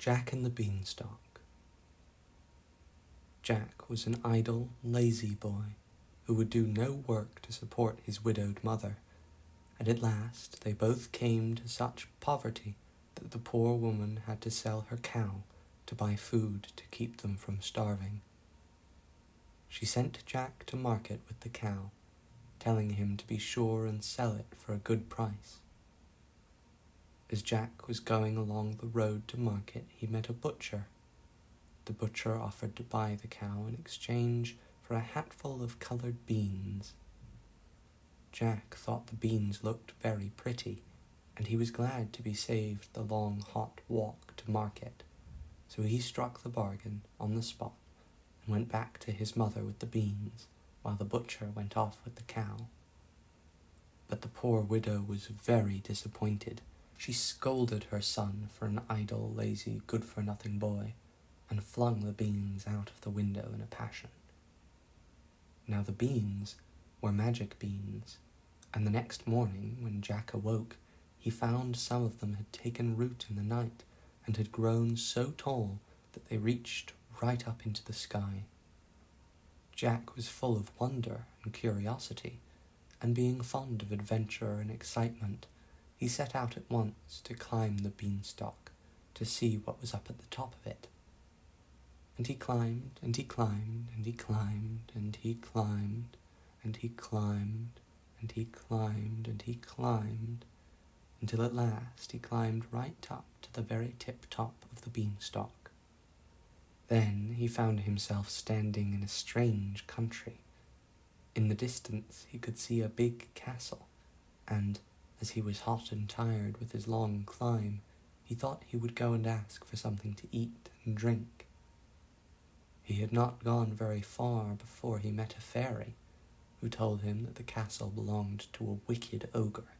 Jack and the Beanstalk. Jack was an idle, lazy boy who would do no work to support his widowed mother, and at last they both came to such poverty that the poor woman had to sell her cow to buy food to keep them from starving. She sent Jack to market with the cow, telling him to be sure and sell it for a good price. As Jack was going along the road to market, he met a butcher. The butcher offered to buy the cow in exchange for a hatful of coloured beans. Jack thought the beans looked very pretty, and he was glad to be saved the long, hot walk to market, so he struck the bargain on the spot and went back to his mother with the beans, while the butcher went off with the cow. But the poor widow was very disappointed. She scolded her son for an idle, lazy, good-for-nothing boy, and flung the beans out of the window in a passion. Now the beans were magic beans, and the next morning, when Jack awoke, he found some of them had taken root in the night, and had grown so tall that they reached right up into the sky. Jack was full of wonder and curiosity, and being fond of adventure and excitement, he set out at once to climb the beanstalk, to see what was up at the top of it. And he climbed, and he climbed, and he climbed, and he climbed, and he climbed, and he climbed, and he climbed, until at last he climbed right up to the very tip-top of the beanstalk. Then he found himself standing in a strange country. In the distance he could see a big castle, and, as he was hot and tired with his long climb, he thought he would go and ask for something to eat and drink. He had not gone very far before he met a fairy, who told him that the castle belonged to a wicked ogre,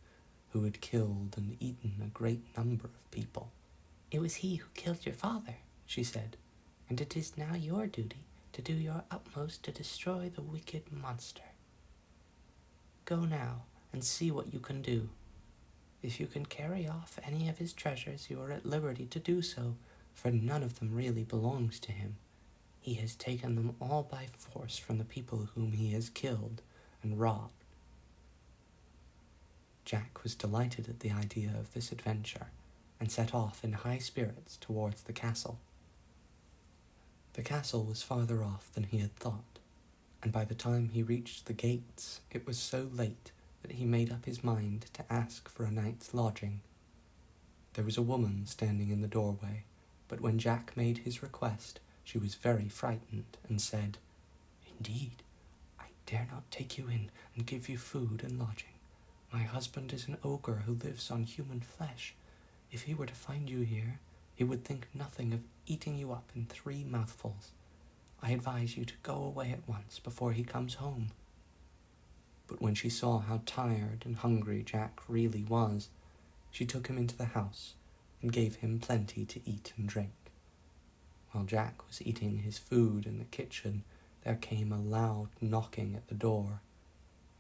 who had killed and eaten a great number of people. "It was he who killed your father," she said, "and it is now your duty to do your utmost to destroy the wicked monster. Go now and see what you can do. If you can carry off any of his treasures, you are at liberty to do so, for none of them really belongs to him. He has taken them all by force from the people whom he has killed and robbed." Jack was delighted at the idea of this adventure, and set off in high spirits towards the castle. The castle was farther off than he had thought, and by the time he reached the gates, it was so late that he made up his mind to ask for a night's lodging. There was a woman standing in the doorway, but when Jack made his request, she was very frightened and said, "Indeed, I dare not take you in and give you food and lodging. My husband is an ogre who lives on human flesh. If he were to find you here, he would think nothing of eating you up in 3 mouthfuls. I advise you to go away at once before he comes home." But when she saw how tired and hungry Jack really was, she took him into the house and gave him plenty to eat and drink. While Jack was eating his food in the kitchen, there came a loud knocking at the door.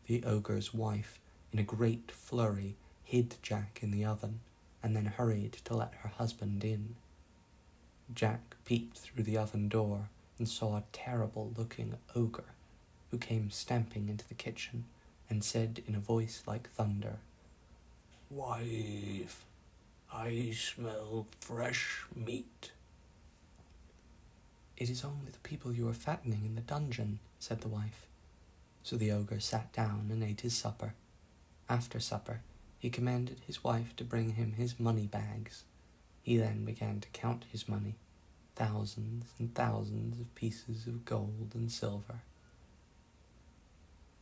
The ogre's wife, in a great flurry, hid Jack in the oven, and then hurried to let her husband in. Jack peeped through the oven door and saw a terrible-looking ogre, who came stamping into the kitchen and said in a voice like thunder, "Wife, I smell fresh meat." "It is only the people you are fattening in the dungeon," said the wife. So the ogre sat down and ate his supper. After supper, he commanded his wife to bring him his money bags. He then began to count his money, thousands and thousands of pieces of gold and silver.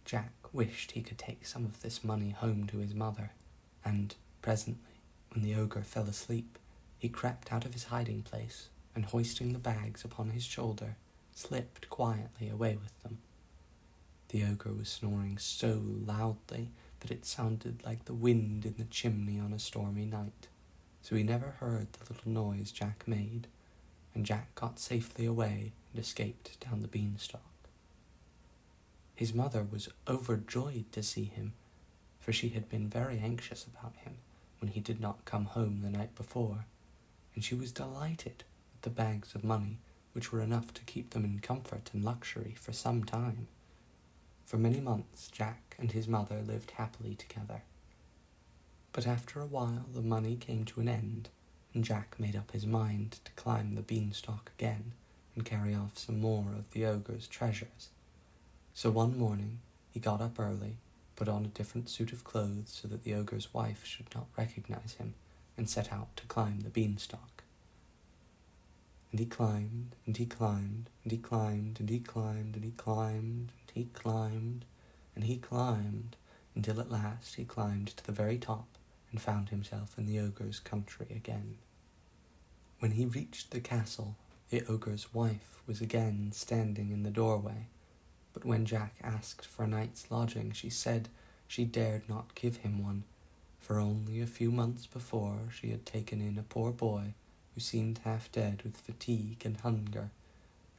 Jack wished he could take some of this money home to his mother, and presently, when the ogre fell asleep, he crept out of his hiding place, and hoisting the bags upon his shoulder, slipped quietly away with them. The ogre was snoring so loudly that it sounded like the wind in the chimney on a stormy night, so he never heard the little noise Jack made, and Jack got safely away and escaped down the beanstalk. His mother was overjoyed to see him, for she had been very anxious about him when he did not come home the night before, and she was delighted with the bags of money, which were enough to keep them in comfort and luxury for some time. For many months Jack and his mother lived happily together. But after a while the money came to an end, and Jack made up his mind to climb the beanstalk again and carry off some more of the ogre's treasures. So one morning he got up early, put on a different suit of clothes so that the ogre's wife should not recognize him, and set out to climb the beanstalk. And he climbed, and he climbed, and he climbed, and he climbed, and he climbed, and he climbed, and he climbed, until at last he climbed to the very top and found himself in the ogre's country again. When he reached the castle, the ogre's wife was again standing in the doorway, but when Jack asked for a night's lodging, she said she dared not give him one, for only a few months before she had taken in a poor boy who seemed half dead with fatigue and hunger,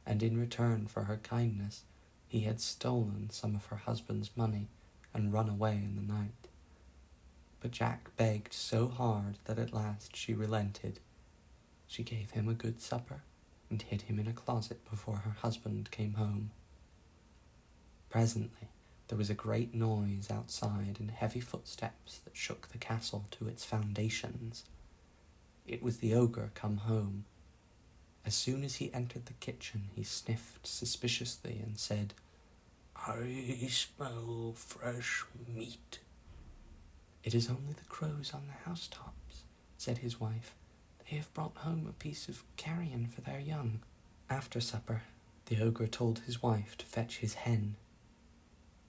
and in return for her kindness he had stolen some of her husband's money and run away in the night. But Jack begged so hard that at last she relented. She gave him a good supper and hid him in a closet before her husband came home. Presently there was a great noise outside and heavy footsteps that shook the castle to its foundations. It was the ogre come home. As soon as he entered the kitchen, he sniffed suspiciously and said, "I smell fresh meat." "It is only the crows on the housetops," said his wife. "They have brought home a piece of carrion for their young." After supper, the ogre told his wife to fetch his hen.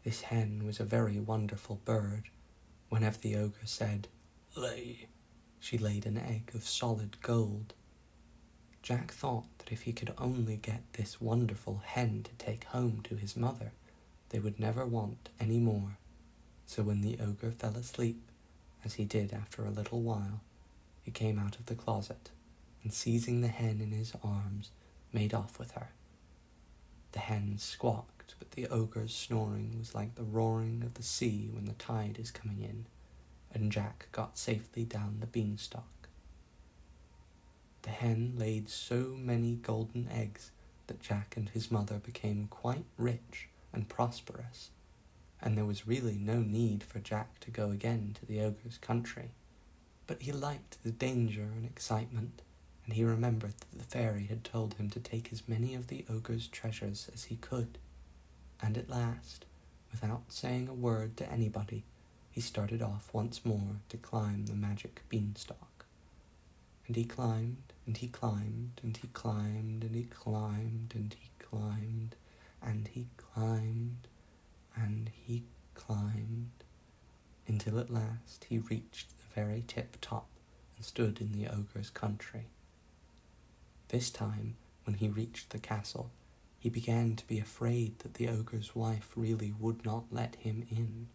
This hen was a very wonderful bird. Whenever the ogre said, "Lay," she laid an egg of solid gold. Jack thought that if he could only get this wonderful hen to take home to his mother, they would never want any more. So when the ogre fell asleep, as he did after a little while, he came out of the closet, and seizing the hen in his arms, made off with her. The hen squawked, but the ogre's snoring was like the roaring of the sea when the tide is coming in, and Jack got safely down the beanstalk. The hen laid so many golden eggs that Jack and his mother became quite rich and prosperous, and there was really no need for Jack to go again to the ogre's country. But he liked the danger and excitement, and he remembered that the fairy had told him to take as many of the ogre's treasures as he could, and at last, without saying a word to anybody, he started off once more to climb the magic beanstalk. And he climbed, and he climbed, and he climbed, and he climbed, and he climbed, and he climbed, and he climbed, until at last he reached the very tip-top and stood in the ogre's country. This time, when he reached the castle, he began to be afraid that the ogre's wife really would not let him in.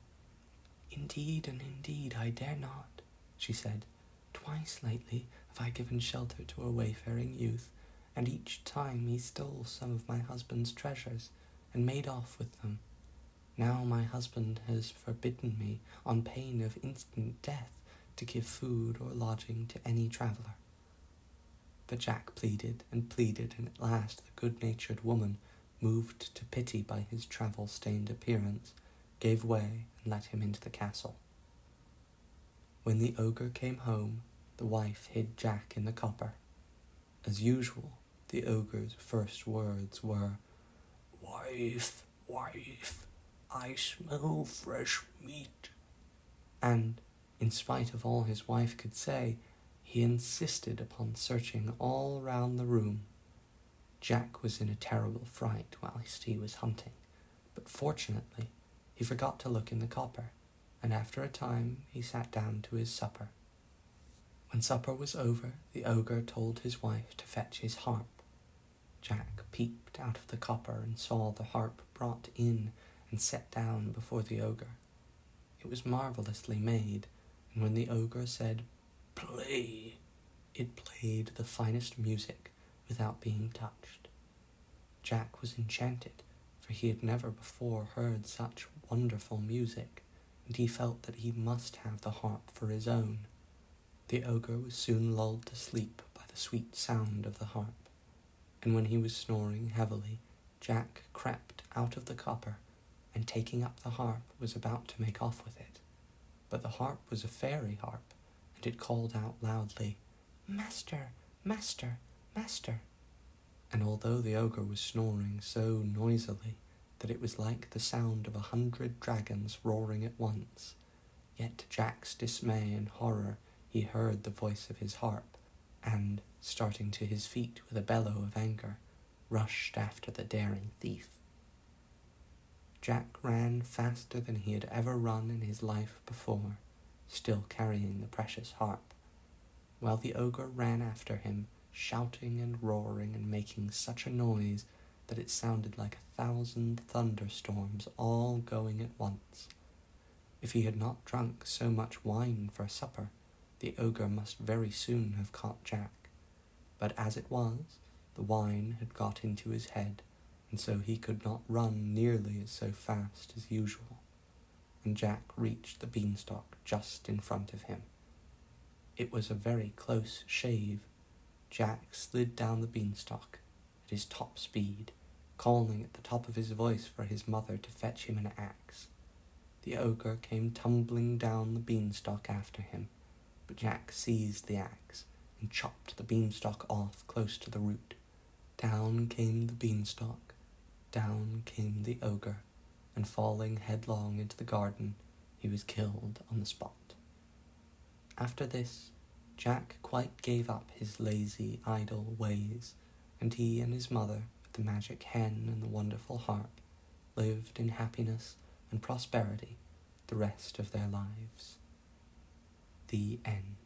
"Indeed and indeed I dare not," she said. "Twice lately have I given shelter to a wayfaring youth, and each time he stole some of my husband's treasures and made off with them. Now my husband has forbidden me, on pain of instant death, to give food or lodging to any traveller." But Jack pleaded, and at last the good-natured woman, moved to pity by his travel-stained appearance, gave way and let him into the castle. When the ogre came home, the wife hid Jack in the copper. As usual, the ogre's first words were, "Wife, wife, I smell fresh meat." And, in spite of all his wife could say, he insisted upon searching all round the room. Jack was in a terrible fright whilst he was hunting, but fortunately he forgot to look in the copper, and after a time he sat down to his supper. When supper was over, the ogre told his wife to fetch his harp. Jack peeped out of the copper and saw the harp brought in and set down before the ogre. It was marvellously made, and when the ogre said, "Play," it played the finest music without being touched. Jack was enchanted, for he had never before heard such wonderful music, and he felt that he must have the harp for his own. The ogre was soon lulled to sleep by the sweet sound of the harp. and when he was snoring heavily, Jack crept out of the copper, and taking up the harp was about to make off with it. But the harp was a fairy harp, and it called out loudly, "Master, master, master!" And although the ogre was snoring so noisily that it was like the sound of 100 dragons roaring at once, yet to Jack's dismay and horror he heard the voice of his harp, and, starting to his feet with a bellow of anger, rushed after the daring thief. Jack ran faster than he had ever run in his life before, still carrying the precious harp, while the ogre ran after him, shouting and roaring and making such a noise that it sounded like 1,000 thunderstorms all going at once. If he had not drunk so much wine for supper, the ogre must very soon have caught Jack. But as it was, the wine had got into his head, and so he could not run nearly so fast as usual, and Jack reached the beanstalk just in front of him. It was a very close shave. Jack slid down the beanstalk at his top speed, calling at the top of his voice for his mother to fetch him an axe. The ogre came tumbling down the beanstalk after him, but Jack seized the axe and chopped the beanstalk off close to the root. Down came the beanstalk, down came the ogre, and falling headlong into the garden, he was killed on the spot. After this, Jack quite gave up his lazy, idle ways, and he and his mother, with the magic hen and the wonderful harp, lived in happiness and prosperity the rest of their lives. The end.